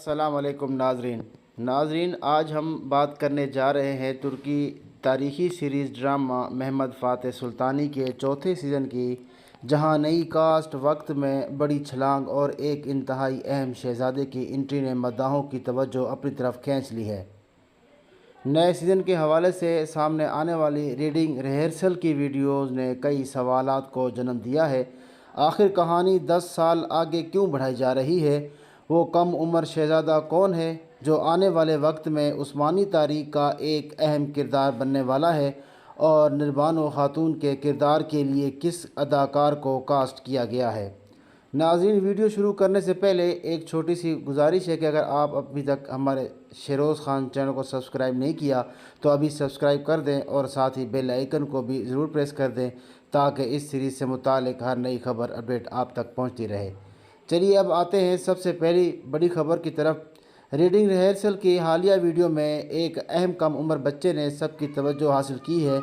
अस्सलाम वालेकुम नाजरीन, आज हम बात करने जा रहे हैं तुर्की तारीख़ी सीरीज़ ड्रामा महमद फ़ातेह सुल्तानी के चौथे सीज़न की, जहां नई कास्ट वक्त में बड़ी छलांग और एक इंतहाई अहम शहज़ादे की एंट्री ने मद्दाहों की तवज्जो अपनी तरफ खींच ली है। नए सीज़न के हवाले से सामने आने वाली रीडिंग रिहर्सल की वीडियोज़ ने कई सवालात को जन्म दिया है। आखिर कहानी 10 साल आगे क्यों बढ़ाई जा रही है? वो कम उम्र शहज़ादा कौन है जो आने वाले वक्त में उस्मानी तारीख़ का एक अहम किरदार बनने वाला है? और निर्बानो खातून के किरदार के लिए किस अदाकार को कास्ट किया गया है? नाज़रीन, वीडियो शुरू करने से पहले एक छोटी सी गुजारिश है कि अगर आप अभी तक हमारे शेरोज़ खान चैनल को सब्सक्राइब नहीं किया तो अभी सब्सक्राइब कर दें और साथ ही बेल आइकन को भी ज़रूर प्रेस कर दें ताकि इस सीरीज़ से मुतालिक हर नई खबर अपडेट आप तक पहुंचती रहे। चलिए अब आते हैं सबसे पहली बड़ी खबर की तरफ। रीडिंग रिहर्सल की हालिया वीडियो में एक अहम कम उम्र बच्चे ने सबकी तवज्जो हासिल की है।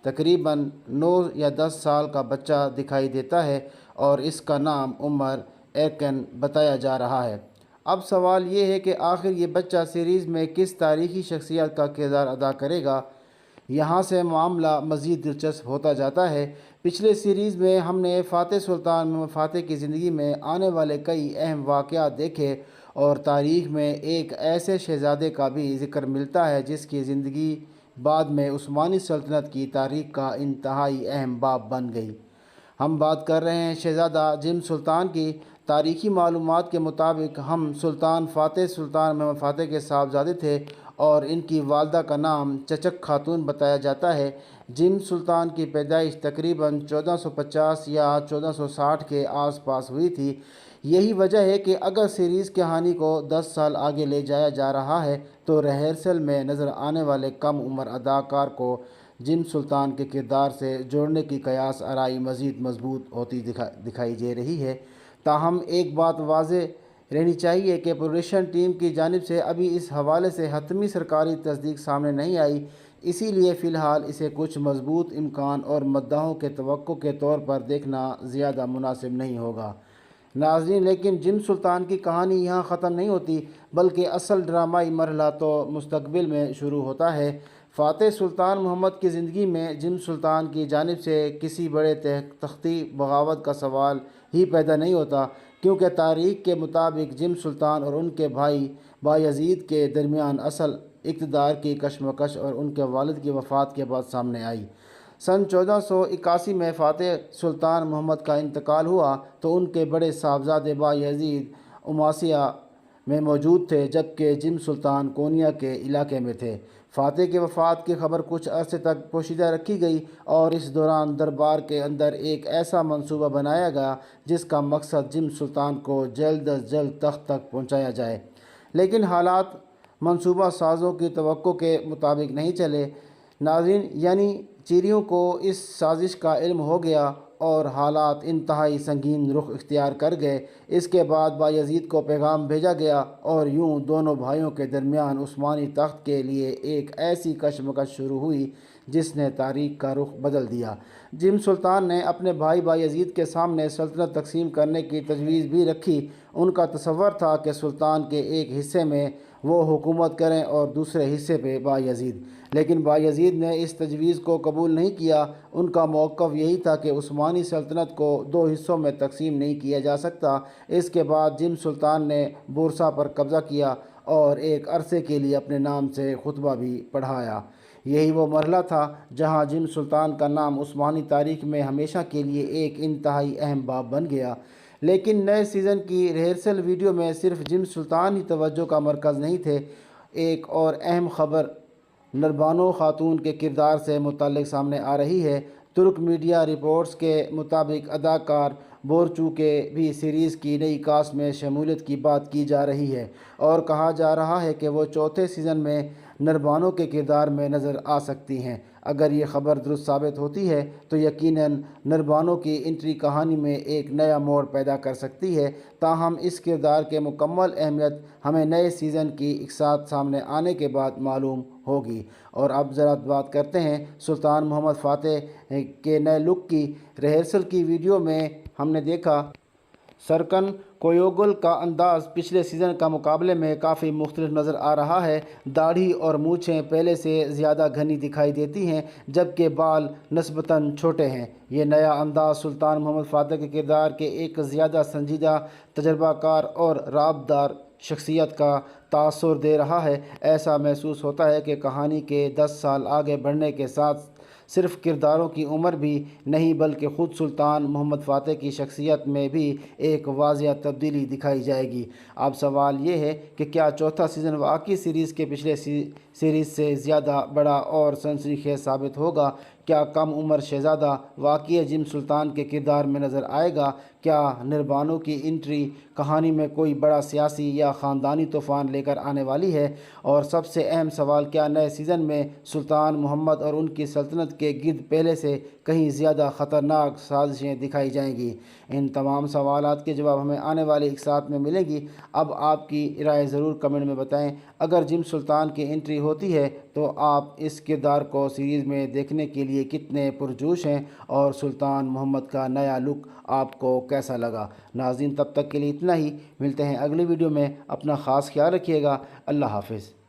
तकरीबन 9 या 10 साल का बच्चा दिखाई देता है और इसका नाम उमर एरकन बताया जा रहा है। अब सवाल ये है कि आखिर ये बच्चा सीरीज़ में किस तारीख़ी शख्सियत का किरदार अदा करेगा। यहाँ से मामला मज़ीद दिलचस्प होता जाता है। पिछले सीरीज़ में हमने फ़ातेह सुल्तान महमद फ़ातेह की ज़िंदगी में आने वाले कई अहम वाक़यात देखे और तारीख़ में एक ऐसे शहज़ादे का भी ज़िक्र मिलता है जिसकी ज़िंदगी बाद में उस्मानी सल्तनत की तारीख़ का इंतहाई अहम बाब बन गई। हम बात कर रहे हैं शहज़ादा जिम सुल्तान की। तारीख़ी मालूमात के मुताबिक हम सुल्तान फ़ातेह सुल्तान महमद फ़ातेह के साहबजादे थे और इनकी वालदा का नाम चचक खातून बताया जाता है। जिम सुल्तान की पैदाइश तकरीबन 1450 या 1460 के आसपास हुई थी। यही वजह है कि अगर सीरीज़ कहानी को 10 साल आगे ले जाया जा रहा है तो रिहर्सल में नज़र आने वाले कम उम्र अदाकार को जिम सुल्तान के किरदार से जोड़ने की कयास आराई मज़ीद मजबूत होती दिखाई दे रही है। ताहम एक बात वाज़ेह रहनी चाहिए कि प्रोडक्शन टीम की जानिब से अभी इस हवाले से हतमी सरकारी तस्दीक सामने नहीं आई, इसीलिए फ़िलहाल इसे कुछ मजबूत इम्कान और मद्दाहों के तवक्को के तौर पर देखना ज़्यादा मुनासिब नहीं होगा। नाज़रीन, लेकिन जिम सुल्तान की कहानी यहाँ ख़त्म नहीं होती बल्कि असल ड्रामाई मरहला तो मुस्तकबिल में शुरू होता है। फ़ातेह सुल्तान महमद की ज़िंदगी में जिम सुल्तान की जानिब से किसी बड़े तख्ती बगावत का सवाल ही पैदा नहीं होता, क्योंकि तारीख़ के मुताबिक जिम सुल्तान और उनके भाई बायज़ीद के दरमियान असल इक़्तिदार की कशमकश और उनके वालिद की वफ़ात के बाद सामने आई। सन 1481 में फ़ातेह सुल्तान महमद का इंतकाल हुआ तो उनके बड़े साहबजादे बायज़ीद उमासिया में मौजूद थे, जबकि जिम सुल्तान कोनिया के इलाके में थे। फ़ातेह की वफ़ात की खबर कुछ अरसे तक पोशीदा रखी गई और इस दौरान दरबार के अंदर एक ऐसा मंसूबा बनाया गया जिसका मकसद जिम सुल्तान को जल्द अज जल्द तख्त तक पहुँचाया जाए, लेकिन हालात मंसूबा साज़ों की तवक्को के मुताबिक नहीं चले। नाज़रीन, यानी चीरियों को इस साजिश का इल्म हो गया और हालात इंतहाई संगीन रुख इख्तियार कर गए। इसके बाद बायज़ीद को पैगाम भेजा गया और यूं दोनों भाइयों के दरमियान उस्मानी तख्त के लिए एक ऐसी कशमकश शुरू हुई जिसने तारीख़ का रुख बदल दिया। जिम सुल्तान ने अपने भाई बायज़ीद के सामने सल्तनत तकसीम करने की तजवीज़ भी रखी। उनका तसव्वुर था कि सुल्तान के एक हिस्से में वो हुकूमत करें और दूसरे हिस्से पे बायज़ीद, लेकिन बायज़ीद ने इस तजवीज़ को कबूल नहीं किया। उनका मौक़िफ़ यही था कि उस्मानी सल्तनत को 2 हिस्सों में तकसीम नहीं किया जा सकता। इसके बाद जिम सुल्तान ने बुरसा पर कब्ज़ा किया और एक अरसे के लिए अपने नाम से खुतबा भी पढ़ाया। यही वो मरहला था जहाँ जिम सुल्तान का नाम उस्मानी तारीख़ में हमेशा के लिए एक इंतहाई अहम बाब बन गया। लेकिन नए सीज़न की रिहर्सल वीडियो में सिर्फ जिम सुल्तान ही तवज्जो का मरकज़ नहीं थे। एक और अहम ख़बर निर्बानो खातून के किरदार से मुताल्लिक़ सामने आ रही है। तुर्क मीडिया रिपोर्ट्स के मुताबिक अदाकार बोरचू के भी सीरीज़ की नई कास्ट में शमूलियत की बात की जा रही है और कहा जा रहा है कि वो चौथे सीज़न में निर्बानो के किरदार में नज़र आ सकती हैं। अगर ये ख़बर दुरुस्त साबित होती है तो यकीनन निर्बानो की एंट्री कहानी में एक नया मोड़ पैदा कर सकती है। ताहम इस किरदार के मुकम्मल अहमियत हमें नए सीज़न की एक साथ सामने आने के बाद मालूम होगी। और अब ज़रा बात करते हैं सुल्तान महमद फ़ातेह के नए लुक की। रिहर्सल की वीडियो में हमने देखा सरकन کویوگل کا انداز پچھلے سیزن کا مقابلے میں کافی مختلف نظر آ رہا ہے۔ داڑھی اور مونچھیں پہلے سے زیادہ گھنی دکھائی دیتی ہیں جبکہ بال نسبتاً چھوٹے ہیں۔ یہ نیا انداز سلطان محمد فاتح کے کردار کے ایک زیادہ سنجیدہ، تجربہ کار اور رابطدار شخصیت کا تاثر دے رہا ہے۔ ایسا محسوس ہوتا ہے کہ کہانی کے 10 سال آگے بڑھنے کے ساتھ صرف کرداروں کی عمر بھی نہیں بلکہ خود سلطان محمد فاتح کی شخصیت میں بھی ایک واضح تبدیلی دکھائی جائے گی۔ اب سوال یہ ہے کہ کیا چوتھا سیزن واقعی سیریز کے پچھلے سیریز سے زیادہ بڑا اور سنسنی خیز ثابت ہوگا؟ کیا کم عمر شہزادہ واقعی جم سلطان کے کردار میں نظر آئے گا؟ کیا نربانو کی انٹری کہانی میں کوئی بڑا سیاسی یا خاندانی طوفان لے کر آنے والی ہے؟ اور سب سے اہم سوال، کیا نئے سیزن میں سلطان محمد اور ان کی سلطنت کے گرد پہلے سے کہیں زیادہ خطرناک سازشیں دکھائی جائیں گی؟ ان تمام سوالات کے جواب ہمیں آنے والے ایک ساتھ میں ملیں گی۔ اب آپ کی رائے ضرور کمنٹ میں بتائیں۔ اگر جم سلطان کی انٹری ہوتی ہے تو آپ اس کردار کو سیریز میں دیکھنے کے لیے کتنے پرجوش ہیں، اور سلطان محمد کا نیا لک آپ کو کیسا لگا؟ ناظرین، تب تک کے لیے اتنا ہی، ملتے ہیں اگلی ویڈیو میں۔ اپنا خاص خیال رکھیے گا۔ اللہ حافظ۔